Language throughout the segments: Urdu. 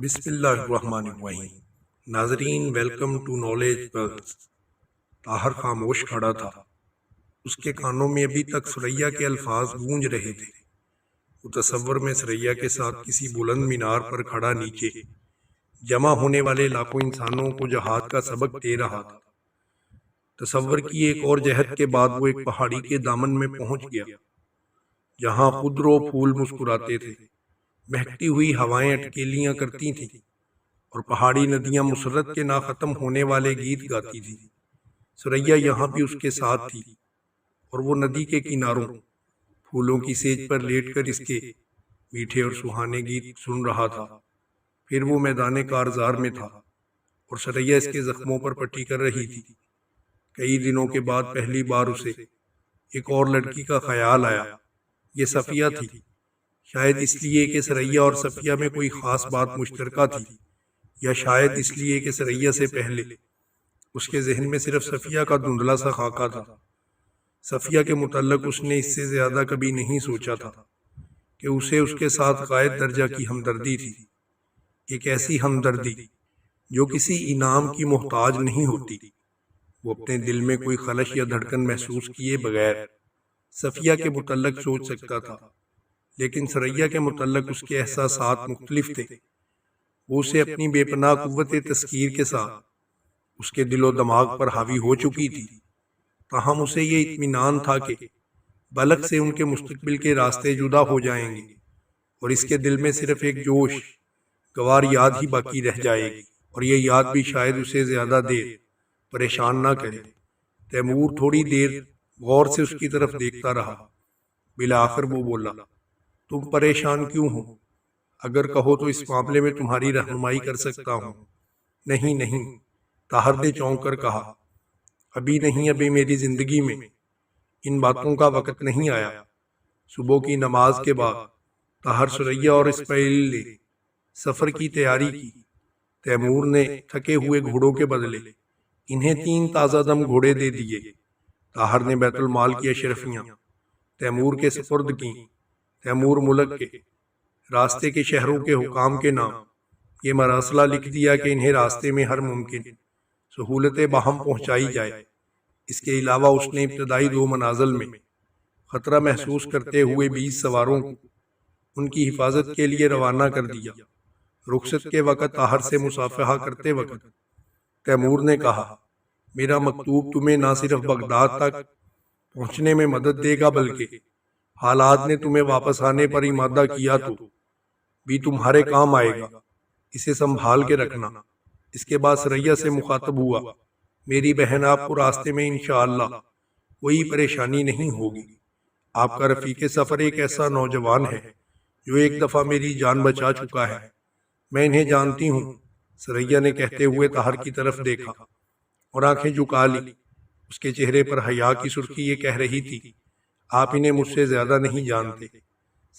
بسم اللہ الرحمن الرحیم۔ ناظرین، welcome to knowledge bugs. Tahir خاموش کھڑا تھا۔ اس کے کانوں میں ابھی تک ثریا کے الفاظ گونج رہے تھے۔ وہ تصور میں ثریا کے ساتھ کسی بلند مینار پر کھڑا نیچے جمع ہونے والے لاکھوں انسانوں کو جہاد کا سبق دے رہا تھا۔ تصور کی ایک اور جہت کے بعد وہ ایک پہاڑی کے دامن میں پہنچ گیا، جہاں خضر و پھول مسکراتے تھے، مہکتی ہوئی ہوائیں اٹکیلیاں کرتی تھیں اور پہاڑی ندیاں مسرت کے نہ ختم ہونے والے گیت گاتی تھیں۔ ثریا یہاں بھی اس کے ساتھ تھی اور وہ ندی کے کناروں پھولوں کی سیج پر لیٹ کر اس کے میٹھے اور سہانے گیت سن رہا تھا۔ پھر وہ میدان کارزار میں تھا اور ثریا اس کے زخموں پر پٹی کر رہی تھی۔ کئی دنوں کے بعد پہلی بار اسے ایک اور لڑکی کا خیال آیا۔ یہ صفیہ تھی، شاید اس لیے کہ ثریا اور صفیہ میں کوئی خاص بات مشترکہ تھی، یا شاید اس لیے کہ ثریا سے پہلے اس کے ذہن میں صرف صفیہ کا دھندلا سا خاکہ تھا۔ صفیہ کے متعلق اس نے اس سے زیادہ کبھی نہیں سوچا تھا کہ اسے اس کے ساتھ غائب درجہ کی ہمدردی تھی، ایک ایسی ہمدردی جو کسی انعام کی محتاج نہیں ہوتی۔ وہ اپنے دل میں کوئی خلش یا دھڑکن محسوس کیے بغیر صفیہ کے متعلق سوچ سکتا تھا، لیکن ثریا کے متعلق اس کے احساسات مختلف تھے۔ وہ اسے اپنی بے پناہ قوت تذکیر کے ساتھ اس کے دل و دماغ پر حاوی ہو چکی تھی، تاہم اسے یہ اطمینان تھا کہ بلک سے ان کے مستقبل کے راستے جدا ہو جائیں گے اور اس کے دل میں صرف ایک جوش گوار یاد ہی باقی رہ جائے گی، اور یہ یاد بھی شاید اسے زیادہ دیر پریشان نہ کرے۔ تیمور تھوڑی دیر غور سے اس کی طرف دیکھتا رہا۔ بالآخر وہ بولا، تم پریشان کیوں ہو؟ اگر کہو تو اس معاملے میں تمہاری رہنمائی کر سکتا ہوں۔ نہیں نہیں، طاہر نے چونک کر کہا، ابھی نہیں، ابھی میری زندگی میں ان باتوں کا وقت نہیں آیا۔ صبح کی نماز کے بعد طاہر، ثریا اور اسماعیل نے سفر کی تیاری کی۔ تیمور نے تھکے ہوئے گھوڑوں کے بدلے انہیں 3 تازہ دم گھوڑے دے دیے۔ طاہر نے بیت المال کی اشرفیاں تیمور کے سپرد کیں۔ تیمور ملک کے راستے کے شہروں کے حکام کے نام یہ مراسلہ لکھ دیا کہ انہیں راستے میں ہر ممکن سہولتیں باہم پہنچائی جائے۔ اس کے علاوہ اس نے ابتدائی 2 منازل میں خطرہ محسوس کرتے ہوئے 20 سواروں کو ان کی حفاظت کے لیے روانہ کر دیا۔ رخصت کے وقت طاہر سے مصافحہ کرتے وقت تیمور نے کہا، میرا مکتوب تمہیں نہ صرف بغداد تک پہنچنے میں مدد دے گا، بلکہ حالات نے تمہیں واپس آنے پر امادہ کیا تو بھی تمہارے کام آئے گا، اسے سنبھال کے رکھنا۔ اس کے بعد ثریا سے مخاطب ہوا، میری بہن، آپ کو راستے میں انشاءاللہ کوئی پریشانی نہیں ہوگی۔ آپ کا رفیق سفر ایک ایسا نوجوان ہے جو ایک دفعہ میری جان بچا چکا ہے، میں انہیں جانتی ہوں۔ ثریا نے کہتے ہوئے طاہر کی طرف دیکھا اور آنکھیں جھکا لی۔ اس کے چہرے پر حیا کی سرخی یہ کہہ رہی تھی، آپ انہیں مجھ سے زیادہ نہیں جانتے۔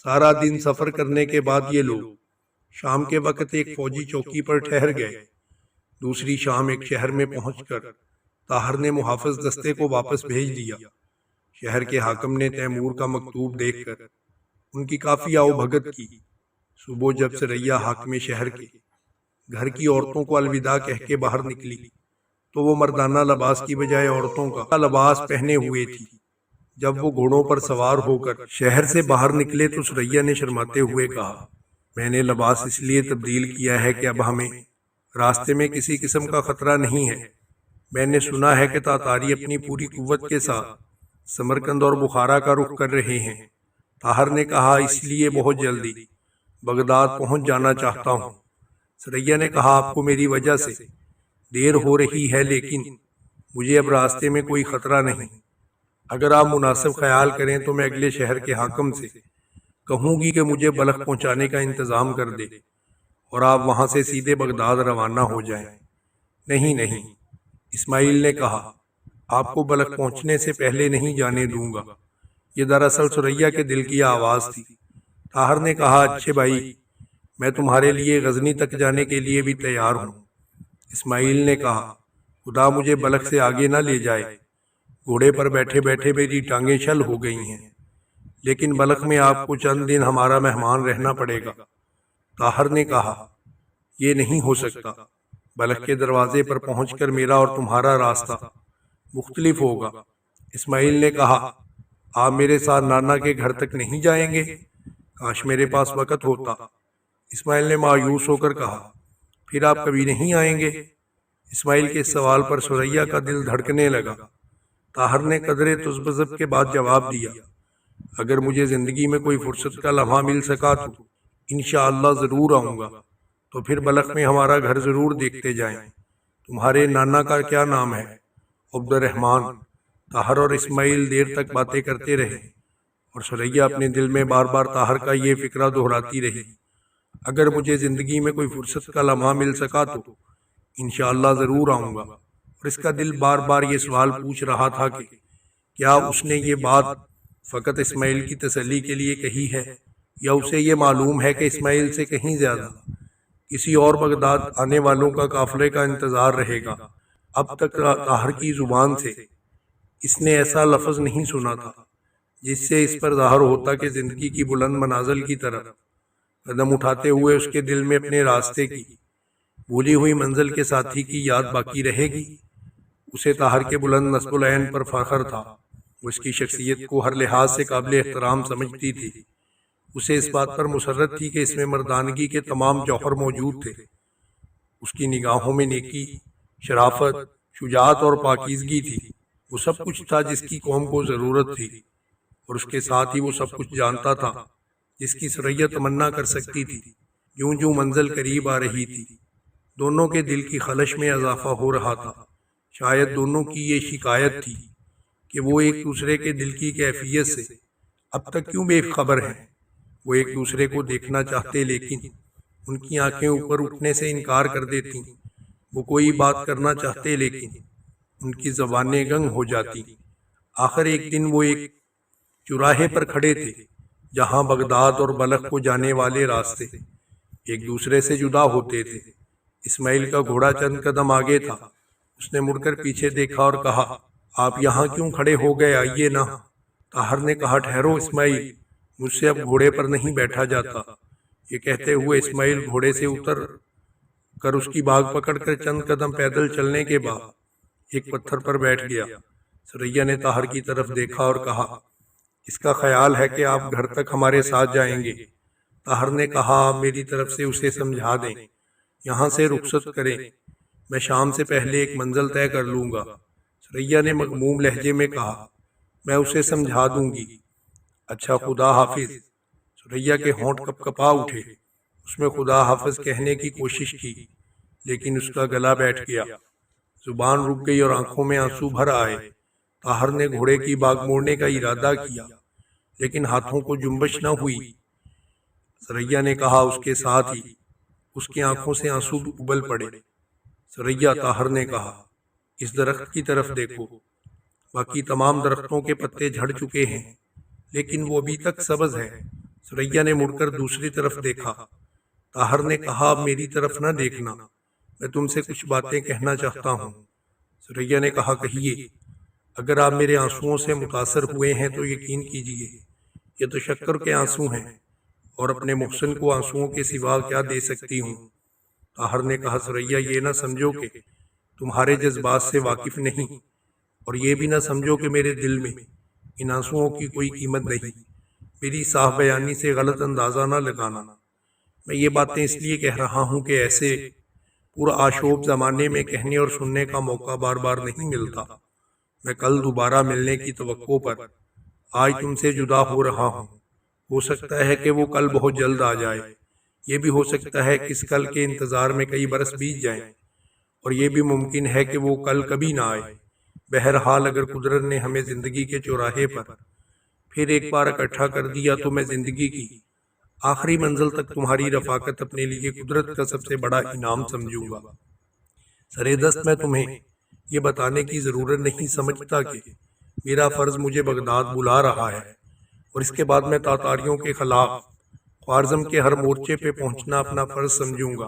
سارا دن سفر کرنے کے بعد یہ لوگ شام کے وقت ایک فوجی چوکی پر ٹھہر گئے۔ دوسری شام ایک شہر میں پہنچ کر طاہر نے محافظ دستے کو واپس بھیج دیا۔ شہر کے حاکم نے تیمور کا مکتوب دیکھ کر ان کی کافی آؤ بھگت کی۔ صبح جب ثریا حاکم شہر کے گھر کی عورتوں کو الوداع کہہ کے باہر نکلی تو وہ مردانہ لباس کی بجائے عورتوں کا لباس پہنے ہوئے تھی۔ جب وہ گھوڑوں پر سوار ہو کر شہر سے باہر نکلے تو ثریا نے شرماتے ہوئے کہا، میں نے لباس اس لیے تبدیل کیا ہے کہ اب ہمیں راستے میں کسی قسم کا خطرہ نہیں ہے۔ میں نے سنا ہے کہ تاتاری اپنی پوری قوت کے ساتھ سمرقند اور بخارا کا رخ کر رہے ہیں۔ طاہر نے کہا، اس لیے بہت جلدی بغداد پہنچ جانا چاہتا ہوں۔ ثریا نے کہا، آپ کو میری وجہ سے دیر ہو رہی ہے، لیکن مجھے اب راستے میں کوئی خطرہ نہیں۔ اگر آپ مناسب خیال کریں تو میں اگلے شہر کے حاکم سے کہوں گی کہ مجھے بلخ پہنچانے کا انتظام کر دے اور آپ وہاں سے سیدھے بغداد روانہ ہو جائیں۔ نہیں نہیں، اسماعیل نے کہا، آپ کو بلخ پہنچنے سے پہلے نہیں جانے دوں گا۔ یہ دراصل ثریا کے دل کی آواز تھی۔ طاہر نے کہا، اچھے بھائی، میں تمہارے لیے غزنی تک جانے کے لیے بھی تیار ہوں۔ اسماعیل نے کہا، خدا مجھے بلخ سے آگے نہ لے جائے، گھوڑے پر بیٹھے بیٹھے میری ٹانگیں شل ہو گئی ہیں، لیکن بلخ میں آپ کو چند دن ہمارا مہمان رہنا پڑے گا۔ طاہر نے کہا، یہ نہیں ہو سکتا، بلخ کے دروازے پر پہنچ کر میرا اور تمہارا راستہ مختلف ہوگا۔ اسماعیل نے کہا، آپ میرے ساتھ نانا کے گھر تک نہیں جائیں گے؟ کاش میرے پاس وقت ہوتا۔ اسماعیل نے مایوس ہو کر کہا، پھر آپ کبھی نہیں آئیں گے؟ اسماعیل کے اس سوال پر ثریا کا دل دھڑکنے لگا۔ طاہر نے قدرے تذبذب کے بعد جواب دیا، اگر مجھے زندگی میں کوئی فرصت کا لمحہ مل سکا تو انشاءاللہ ضرور آؤں گا، تو پھر بلخ میں ہمارا گھر ضرور دیکھتے جائیں۔ تمہارے نانا کا کیا نام ہے؟ عبد الرحمن۔ طاہر اور اسماعیل دیر تک باتیں کرتے رہے اور ثریا اپنے دل میں بار بار طاہر کا یہ فکرہ دہراتی رہی، اگر مجھے زندگی میں کوئی فرصت کا لمحہ مل سکا تو انشاءاللہ ضرور آؤں گا۔ اور اس کا دل بار بار یہ سوال پوچھ رہا تھا کہ کیا اس نے یہ بات فقط اسماعیل کی تسلی کے لیے کہی ہے، یا اسے یہ معلوم ہے کہ اسماعیل سے کہیں زیادہ کسی اور بغداد آنے والوں کا قافلے کا انتظار رہے گا۔ اب تک طاہر کی زبان سے اس نے ایسا لفظ نہیں سنا تھا جس سے اس پر ظاہر ہوتا کہ زندگی کی بلند منازل کی طرف قدم اٹھاتے ہوئے اس کے دل میں اپنے راستے کی بھولی ہوئی منزل کے ساتھی کی یاد باقی رہے گی۔ اسے طاہر کے بلند نصب العین پر فخر تھا، وہ اس کی شخصیت کو ہر لحاظ سے قابل احترام سمجھتی تھی۔ اسے اس بات پر مسرت تھی کہ اس میں مردانگی کے تمام جوہر موجود تھے۔ اس کی نگاہوں میں نیکی، شرافت، شجاعت اور پاکیزگی تھی۔ وہ سب کچھ تھا جس کی قوم کو ضرورت تھی، اور اس کے ساتھ ہی وہ سب کچھ جانتا تھا جس کی ثریا تمنا کر سکتی تھی۔ جوں جوں منزل قریب آ رہی تھی، دونوں کے دل کی خلش میں اضافہ ہو رہا تھا۔ شاید دونوں کی یہ شکایت تھی کہ وہ ایک دوسرے کے دل کی کیفیت سے اب تک کیوں بے خبر ہیں۔ وہ ایک دوسرے کو دیکھنا چاہتے، لیکن ان کی آنکھیں اوپر اٹھنے سے انکار کر دیتی۔ وہ کوئی بات کرنا چاہتے، لیکن ان کی زبانیں گنگ ہو جاتی۔ آخر ایک دن وہ ایک چوراہے پر کھڑے تھے جہاں بغداد اور بلخ کو جانے والے راستے ایک دوسرے سے جدا ہوتے تھے۔ اسماعیل کا گھوڑا چند قدم آگے تھا۔ اس نے مڑ کر پیچھے دیکھا اور کہا، آپ یہاں کیوں کھڑے ہو گئے؟ آئیے نا۔ طاہر نے کہا، ٹھہرو اسماعیل، مجھ سے اب گھوڑے پر نہیں بیٹھا جاتا۔ یہ کہتے ہوئے اسماعیل گھوڑے سے اتر کر اس کی باگ پکڑ کر چند قدم پیدل چلنے کے بعد ایک پتھر پر بیٹھ گیا۔ ثریا نے طاہر کی طرف دیکھا اور کہا، اس کا خیال ہے کہ آپ گھر تک ہمارے ساتھ جائیں گے؟ طاہر نے کہا، آپ میری طرف سے اسے سمجھا دیں، یہاں سے رخصت کریں، میں شام سے پہلے ایک منزل طے کر لوں گا۔ ثریا نے مغموم لہجے میں کہا، میں اسے سمجھا دوں گی۔ اچھا، خدا حافظ۔ ثریا کے ہونٹ کپ کپا اٹھے۔ اس میں خدا حافظ کہنے کی کوشش کی، لیکن اس کا گلا بیٹھ گیا، زبان رک گئی اور آنکھوں میں آنسو بھر آئے۔ طاہر نے گھوڑے کی باگ موڑنے کا ارادہ کیا، لیکن ہاتھوں کو جنبش نہ ہوئی۔ ثریا نے کہا، اس کے ساتھ ہی اس کی آنکھوں سے آنسو ابل پڑے۔ ثریا، طاہر نے کہا، اس درخت کی طرف دیکھو، باقی تمام درختوں کے پتے جھڑ چکے ہیں، لیکن وہ ابھی تک سبز ہے۔ ثریا نے مڑ کر دوسری طرف دیکھا۔ طاہر نے کہا، اب میری طرف نہ دیکھنا، میں تم سے کچھ باتیں کہنا چاہتا ہوں۔ ثریا نے کہا، کہیے۔ اگر آپ میرے آنسوؤں سے متاثر ہوئے ہیں تو یقین کیجیے، یہ تو شکر کے آنسو ہیں، اور اپنے محسن کو آنسوؤں کے سوا کیا دے سکتی ہوں۔ طاہر نے کہا، ثریا، یہ نہ سمجھو کہ تمہارے جذبات سے واقف نہیں، اور یہ بھی نہ سمجھو کہ میرے دل میں ان آنسوؤں کی کوئی قیمت نہیں۔ میری صاف بیانی سے غلط اندازہ نہ لگانا، میں یہ باتیں اس لیے کہہ رہا ہوں کہ ایسے پرآشوب زمانے میں کہنے اور سننے کا موقع بار بار نہیں ملتا۔ میں کل دوبارہ ملنے کی توقع پر آج تم سے جدا ہو رہا ہوں۔ ہو سکتا ہے کہ وہ کل بہت جلد آ جائے، یہ بھی ہو سکتا ہے کہ اس کل کے انتظار میں کئی برس بیت جائیں، اور یہ بھی ممکن ہے کہ وہ کل کبھی نہ آئے۔ بہرحال اگر قدرت نے ہمیں زندگی کے چوراہے پر پھر ایک بار اکٹھا کر دیا تو میں زندگی کی آخری منزل تک تمہاری رفاقت اپنے لیے قدرت کا سب سے بڑا انعام سمجھوں گا۔ سرے دست میں تمہیں یہ بتانے کی ضرورت نہیں سمجھتا کہ میرا فرض مجھے بغداد بلا رہا ہے، اور اس کے بعد میں تاتاریوں کے خلاف خوارزم کے ہر مورچے پہ پہنچنا اپنا فرض سمجھوں گا۔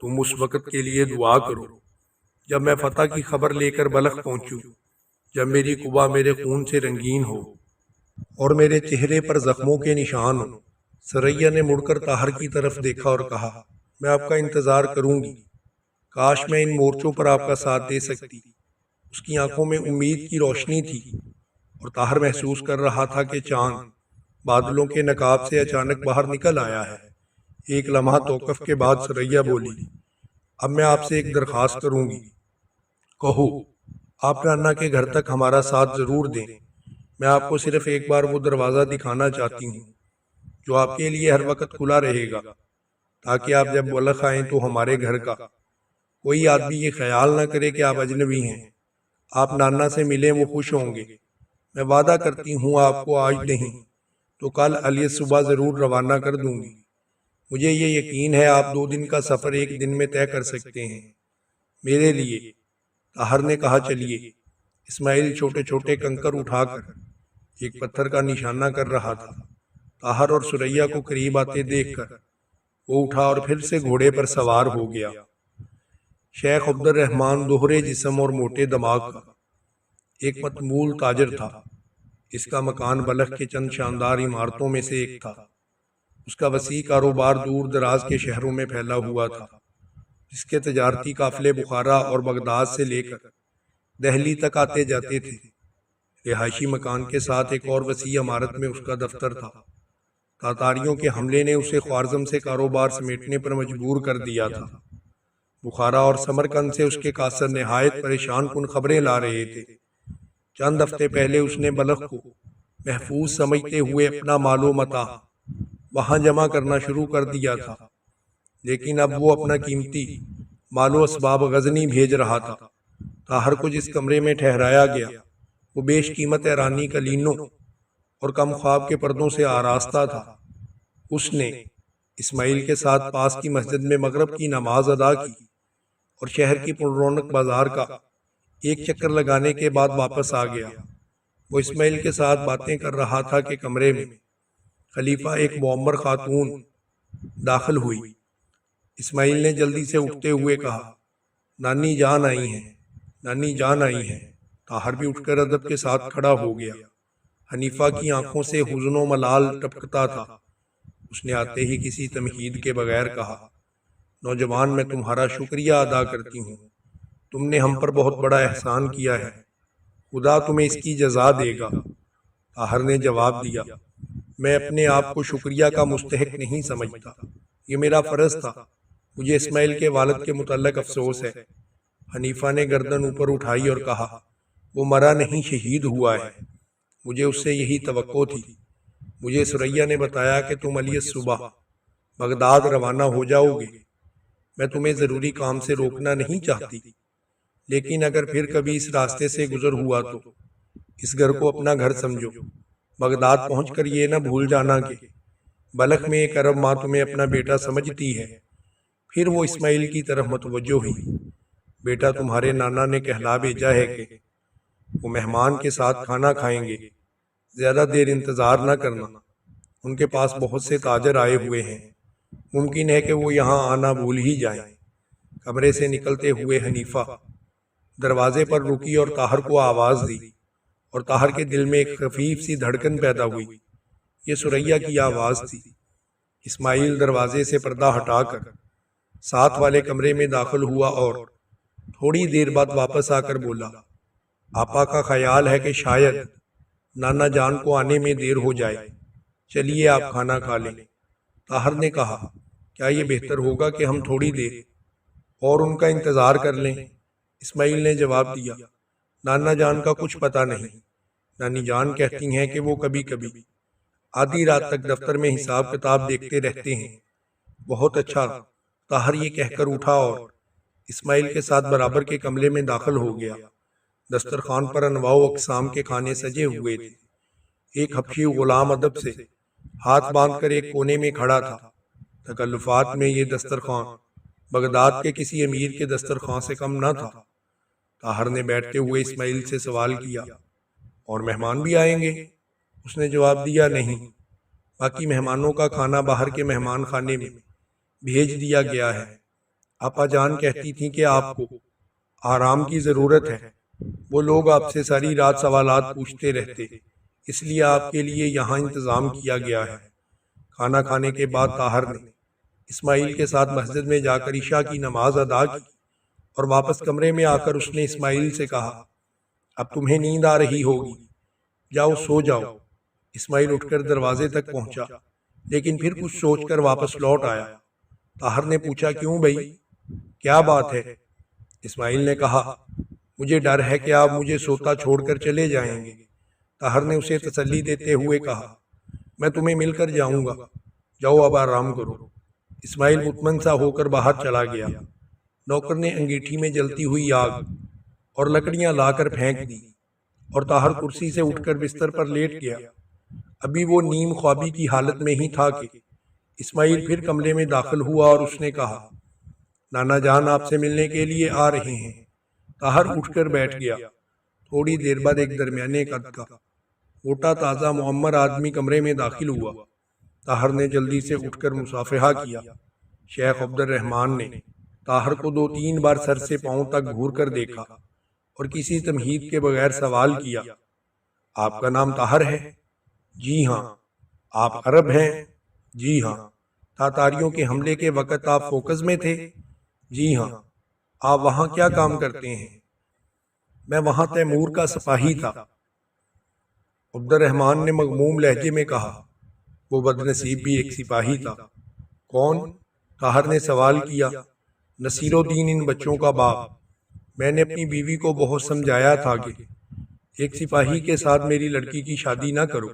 تم اس وقت کے لیے دعا کرو جب میں فتح کی خبر لے کر بلخ پہنچوں، جب میری قبا میرے خون سے رنگین ہو اور میرے چہرے پر زخموں کے نشان ہوں۔ ثریا نے مڑ کر طاہر کی طرف دیکھا اور کہا، میں آپ کا انتظار کروں گی۔ کاش میں ان مورچوں پر آپ کا ساتھ دے سکتی۔ اس کی آنکھوں میں امید کی روشنی تھی اور طاہر محسوس کر رہا تھا کہ چاند بادلوں کے نقاب سے اچانک باہر نکل آیا ہے۔ ایک لمحہ توقف کے بعد ثریا بولی، اب میں آپ سے ایک درخواست کروں گی۔ کہو۔ آپ نانا کے گھر تک ہمارا ساتھ ضرور دیں۔ میں آپ کو صرف ایک بار وہ دروازہ دکھانا چاہتی ہوں جو آپ کے لیے ہر وقت کھلا رہے گا، تاکہ آپ جب بلخ آئیں تو ہمارے گھر کا کوئی آدمی یہ خیال نہ کرے کہ آپ اجنبی ہیں۔ آپ نانا سے ملیں، وہ خوش ہوں گے۔ میں وعدہ کرتی ہوں آپ کو آج نہیں تو کل علیہ صبح ضرور روانہ کر دوں گی۔ مجھے یہ یقین ہے آپ 2 دن کا سفر 1 دن میں طے کر سکتے ہیں میرے لیے۔ طاہر نے کہا، چلیے۔ اسماعیل چھوٹے چھوٹے کنکر اٹھا کر ایک پتھر کا نشانہ کر رہا تھا۔ طاہر اور ثریا کو قریب آتے دیکھ کر وہ اٹھا اور پھر سے گھوڑے پر سوار ہو گیا۔ شیخ عبد الرحمن دوہرے جسم اور موٹے دماغ کا ایک متمول تاجر تھا۔ اس کا مکان بلخ کے چند شاندار عمارتوں میں سے ایک تھا۔ اس کا وسیع کاروبار دور دراز کے شہروں میں پھیلا ہوا تھا، جس کے تجارتی قافلے بخارا اور بغداد سے لے کر دہلی تک آتے جاتے تھے۔ رہائشی مکان کے ساتھ ایک اور وسیع عمارت میں اس کا دفتر تھا۔ تاتاریوں کے حملے نے اسے خوارزم سے کاروبار سمیٹنے پر مجبور کر دیا تھا۔ بخارا اور سمرقند سے اس کے قاصر نہایت پریشان کن خبریں لا رہے تھے۔ چند ہفتے پہلے اس نے بلخ کو محفوظ سمجھتے ہوئے اپنا مال و متاع وہاں جمع کرنا شروع کر دیا تھا، لیکن اب وہ اپنا قیمتی مال و اسباب غزنی بھیج رہا تھا۔ طاہر کو جس کمرے میں ٹھہرایا گیا وہ بیش قیمت ایرانی قالینوں اور کم خواب کے پردوں سے آراستہ تھا۔ اس نے اسماعیل کے ساتھ پاس کی مسجد میں مغرب کی نماز ادا کی اور شہر کی پررونق بازار کا ایک چکر لگانے کے بعد واپس آ گیا۔ وہ اسماعیل کے ساتھ باتیں کر رہا تھا کہ کمرے میں خلیفہ ایک معمر خاتون داخل ہوئی۔ اسماعیل نے جلدی سے اٹھتے ہوئے کہا، نانی جان آئی ہیں، نانی جان آئی ہیں۔ طاہر بھی اٹھ کر ادب کے ساتھ کھڑا ہو گیا۔ حنیفہ کی آنکھوں سے حزن و ملال ٹپکتا تھا۔ اس نے آتے ہی کسی تمہید کے بغیر کہا، نوجوان، میں تمہارا شکریہ ادا کرتی ہوں۔ تم نے ہم پر بہت بڑا احسان کیا ہے، خدا تمہیں اس کی جزا دے گا۔ طاہر نے جواب دیا، میں اپنے آپ کو شکریہ کا مستحق نہیں سمجھتا، یہ میرا فرض تھا۔ مجھے اسماعیل کے والد کے متعلق افسوس ہے۔ حنیفہ نے گردن اوپر اٹھائی اور کہا، وہ مرا نہیں، شہید ہوا ہے۔ مجھے اس سے یہی توقع تھی۔ مجھے ثریا نے بتایا کہ تم علیہ صبح بغداد روانہ ہو جاؤ گے۔ میں تمہیں ضروری کام سے روکنا نہیں چاہتی، لیکن اگر پھر کبھی اس راستے سے گزر ہوا تو اس گھر کو اپنا گھر سمجھو۔ بغداد پہنچ کر یہ نہ بھول جانا کہ بلخ میں ایک عرب ماں تمہیں اپنا بیٹا سمجھتی ہے۔ پھر وہ اسماعیل کی طرف متوجہ ہوئی، بیٹا تمہارے نانا نے کہلا بھیجا ہے کہ وہ مہمان کے ساتھ کھانا کھائیں گے، زیادہ دیر انتظار نہ کرنا۔ ان کے پاس بہت سے تاجر آئے ہوئے ہیں، ممکن ہے کہ وہ یہاں آنا بھول ہی جائیں۔ کمرے سے نکلتے ہوئے حنیفہ دروازے پر رکی اور طاہر کو آواز دی، اور طاہر کے دل میں ایک خفیف سی دھڑکن پیدا ہوئی۔ یہ ثریا کی آواز تھی۔ اسماعیل دروازے سے پردہ ہٹا کر ساتھ والے کمرے میں داخل ہوا اور تھوڑی دیر بعد واپس آ کر بولا، آپا کا خیال ہے کہ شاید نانا جان کو آنے میں دیر ہو جائے، چلیے آپ کھانا کھا لیں۔ طاہر نے کہا، کیا یہ بہتر ہوگا کہ ہم تھوڑی دیر اور ان کا انتظار کر لیں؟ اسماعیل نے جواب دیا، نانا جان کا کچھ پتہ نہیں۔ نانی جان کہتی ہیں کہ وہ کبھی کبھی آدھی رات تک دفتر میں حساب کتاب دیکھتے رہتے ہیں۔ بہت اچھا۔ طاہر یہ کہہ کر اٹھا اور اسماعیل کے ساتھ برابر کے کمرے میں داخل ہو گیا۔ دسترخوان پر انواع و اقسام کے کھانے سجے ہوئے تھے۔ ایک حبشی غلام ادب سے ہاتھ باندھ کر ایک کونے میں کھڑا تھا۔ تکلفات میں یہ دسترخوان بغداد کے کسی امیر کے دسترخوان سے کم نہ تھا۔ طاہر نے بیٹھتے ہوئے اسماعیل سے سوال کیا، اور مہمان بھی آئیں گے؟ اس نے جواب دیا، نہیں، باقی مہمانوں کا کھانا باہر کے مہمان خانے میں بھیج دیا گیا ہے۔ آپا جان کہتی تھیں کہ آپ کو آرام کی ضرورت ہے۔ وہ لوگ آپ سے ساری رات سوالات پوچھتے رہتے، اس لیے آپ کے لیے یہاں انتظام کیا گیا ہے۔ کھانا کھانے کے بعد طاہر نے اسماعیل کے ساتھ مسجد میں جا کر عشاء کی نماز ادا کی اور واپس کمرے میں آ کر اس نے اسماعیل سے کہا اب تمہیں نیند آ رہی ہوگی، جاؤ سو جاؤ۔ اسماعیل اٹھ کر دروازے تک پہنچا لیکن پھر کچھ سوچ کر واپس لوٹ آیا۔ طاہر نے پوچھا کیوں بھائی، کیا بات ہے؟ اسماعیل نے کہا مجھے ڈر ہے کہ آپ مجھے سوتا چھوڑ کر چلے جائیں گے۔ طاہر نے اسے تسلی دیتے ہوئے کہا میں تمہیں مل کر جاؤں گا، جاؤ اب آرام کرو۔ اسماعیل مطمئن سا ہو کر باہر چلا گیا۔ نوکر نے انگیٹھی میں جلتی ہوئی آگ اور لکڑیاں لا کر پھینک دی اور طاہر کرسی سے اٹھ کر بستر پر لیٹ گیا۔ ابھی وہ نیم خوابی کی حالت میں ہی تھا کہ اسماعیل پھر کمرے میں داخل ہوا اور اس نے کہا نانا جان آپ سے ملنے کے لیے آ رہے ہیں۔ طاہر اٹھ کر بیٹھ گیا۔ تھوڑی دیر بعد ایک درمیانے قد کا موٹا تازہ معمر آدمی کمرے میں داخل ہوا۔ طاہر نے جلدی سے اٹھ کر مصافحہ کیا۔ شیخ عبد الرحمن نے طاہر کو 2-3 بار سر سے پاؤں تک گھور کر دیکھا اور کسی تمہید کے بغیر سوال کیا آپ کا نام طاہر ہے؟ جی ہاں۔ آپ عرب ہیں؟ جی ہاں۔ تاتاریوں کے حملے کے وقت آپ فوکس میں تھے؟ جی ہاں۔ آپ وہاں کیا کام کرتے ہیں؟ میں وہاں تیمور کا سپاہی تھا۔ عبد الرحمن نے مغموم لہجے میں کہا وہ بدنصیب بھی ایک سپاہی تھا۔ کون؟ طاہر نے سوال کیا۔ نصیر الدین ان بچوں کا باپ۔ میں نے اپنی بیوی کو بہت سمجھایا تھا کہ ایک سپاہی کے ساتھ میری لڑکی کی شادی نہ کرو۔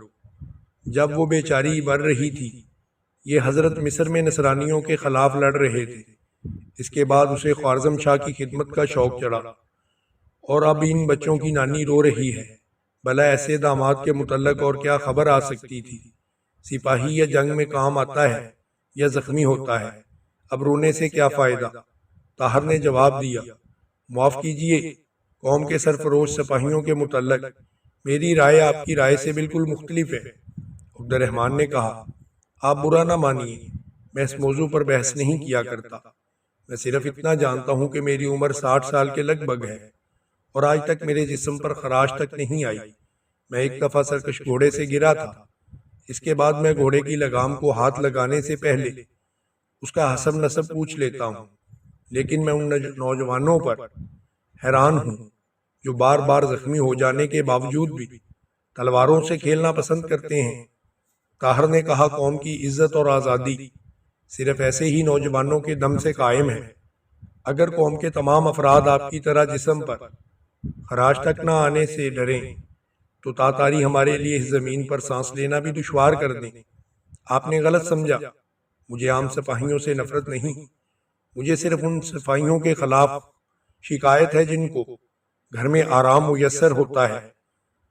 جب وہ بیچاری بڑھ رہی تھی، یہ حضرت مصر میں نصرانیوں کے خلاف لڑ رہے تھے۔ اس کے بعد اسے خوارزم شاہ کی خدمت کا شوق چڑھا اور اب ان بچوں کی نانی رو رہی ہے۔ بھلا ایسے داماد کے متعلق اور کیا خبر آ سکتی تھی؟ سپاہی یا جنگ میں کام آتا ہے یا زخمی ہوتا ہے، اب رونے سے کیا فائدہ؟ طاہر نے جواب دیا معاف کیجئے، قوم کے سرفروش سپاہیوں کے متعلق میری رائے آپ کی رائے سے بالکل مختلف ہے۔ عبد الرحمن نے کہا آپ برا نہ مانیے، میں اس موضوع پر بحث نہیں کیا کرتا۔ میں صرف اتنا جانتا ہوں کہ میری عمر 60 سال کے لگ بھگ ہے اور آج تک میرے جسم پر خراش تک نہیں آئی۔ میں ایک دفعہ سرکش گھوڑے سے گرا تھا، اس کے بعد میں گھوڑے کی لگام کو ہاتھ لگانے سے پہلے اس کا حسب نسب پوچھ لیتا ہوں، لیکن میں ان نوجوانوں پر حیران ہوں جو بار بار زخمی ہو جانے کے باوجود بھی تلواروں سے کھیلنا پسند کرتے ہیں۔ طاہر نے کہا قوم کی عزت اور آزادی صرف ایسے ہی نوجوانوں کے دم سے قائم ہے۔ اگر قوم کے تمام افراد آپ کی طرح جسم پر خراش تک نہ آنے سے ڈریں تو تاتاری ہمارے لیے اس زمین پر سانس لینا بھی دشوار کر دیں۔ آپ نے غلط سمجھا، مجھے عام سپاہیوں سے نفرت نہیں، مجھے صرف ان سپاہیوں کے خلاف شکایت ہے جن کو گھر میں آرام میسر ہوتا ہے،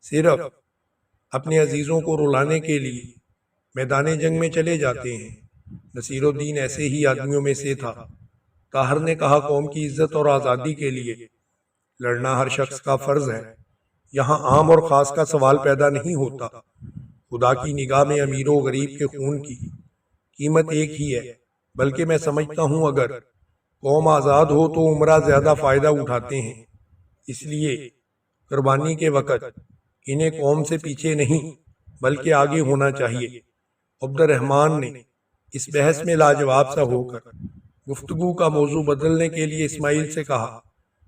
صرف اپنے عزیزوں کو رلانے کے لیے میدان جنگ میں چلے جاتے ہیں۔ نصیر الدین ایسے ہی آدمیوں میں سے تھا۔ طاہر نے کہا قوم کی عزت اور آزادی کے لیے لڑنا ہر شخص کا فرض ہے۔ یہاں عام اور خاص کا سوال پیدا نہیں ہوتا۔ خدا کی نگاہ میں امیر و غریب کے خون کی قیمت ایک ہی ہے، بلکہ میں سمجھتا ہوں اگر قوم آزاد ہو تو عمرہ زیادہ فائدہ اٹھاتے ہیں۔ اس لیے قربانی کے وقت انہیں قوم سے پیچھے نہیں بلکہ آگے ہونا چاہیے۔ عبد الرحمن نے اس بحث میں لاجواب سا ہو کر گفتگو کا موضوع بدلنے کے لیے اسماعیل سے کہا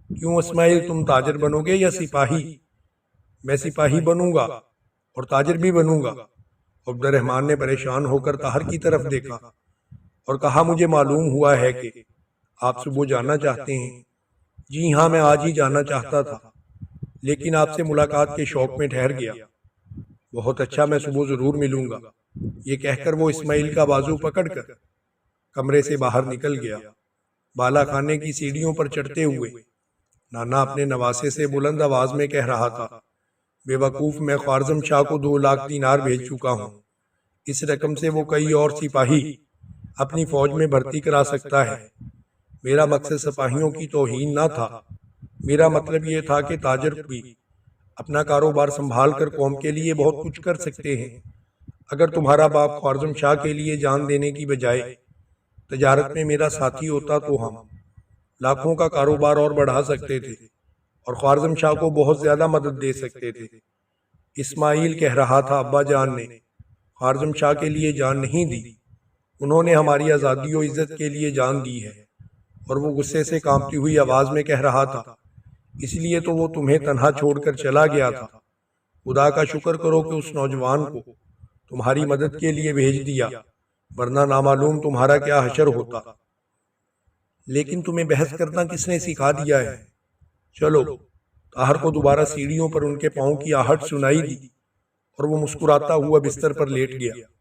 کیوں اسماعیل، تم تاجر بنو گے یا سپاہی؟ میں سپاہی بنوں گا اور تاجر بھی بنوں گا۔ عبد الرحمن نے پریشان ہو کر طاہر کی طرف دیکھا اور کہا مجھے معلوم ہوا ہے کہ آپ صبح جانا چاہتے ہیں۔ جی ہاں، میں آج ہی جانا چاہتا تھا لیکن آپ سے ملاقات کے شوق میں ٹھہر گیا۔ بہت اچھا، میں صبح ضرور ملوں گا۔ یہ کہہ کر وہ اسماعیل کا بازو پکڑ کر کمرے سے باہر نکل گیا۔ بالا خانے کی سیڑھیوں پر چڑھتے ہوئے نانا اپنے نواسے سے بلند آواز میں کہہ رہا تھا بے وقوف، میں خوارزم شاہ کو 2 لاکھ دینار بھیج چکا ہوں۔ اس رقم سے وہ کئی اور سپاہی اپنی فوج میں بھرتی کرا سکتا ہے۔ میرا مقصد سپاہیوں کی توہین نہ تھا، میرا مطلب یہ تھا کہ تاجر بھی اپنا کاروبار سنبھال کر قوم کے لیے بہت کچھ کر سکتے ہیں۔ اگر تمہارا باپ خوارزم شاہ کے لیے جان دینے کی بجائے تجارت میں میرا ساتھی ہوتا تو ہم لاکھوں کا کاروبار اور بڑھا سکتے تھے اور خوارزم شاہ کو بہت زیادہ مدد دے سکتے تھے۔ اسماعیل کہہ رہا تھا ابا جان نے خوارزم شاہ کے لیے جان نہیں دی، انہوں نے ہماری آزادی و عزت کے لیے جان دی ہے۔ اور وہ غصے سے کانپتی ہوئی آواز میں کہہ رہا تھا، اس لیے تو وہ تمہیں تنہا چھوڑ کر چلا گیا تھا۔ خدا کا شکر کرو کہ اس نوجوان کو تمہاری مدد کے لیے بھیج دیا، ورنہ نامعلوم تمہارا کیا حشر ہوتا۔ لیکن تمہیں بحث کرنا کس نے سکھا دیا ہے؟ چلو۔ طاہر کو دوبارہ سیڑھیوں پر ان کے پاؤں کی آہٹ سنائی دی اور وہ مسکراتا ہوا بستر پر لیٹ گیا۔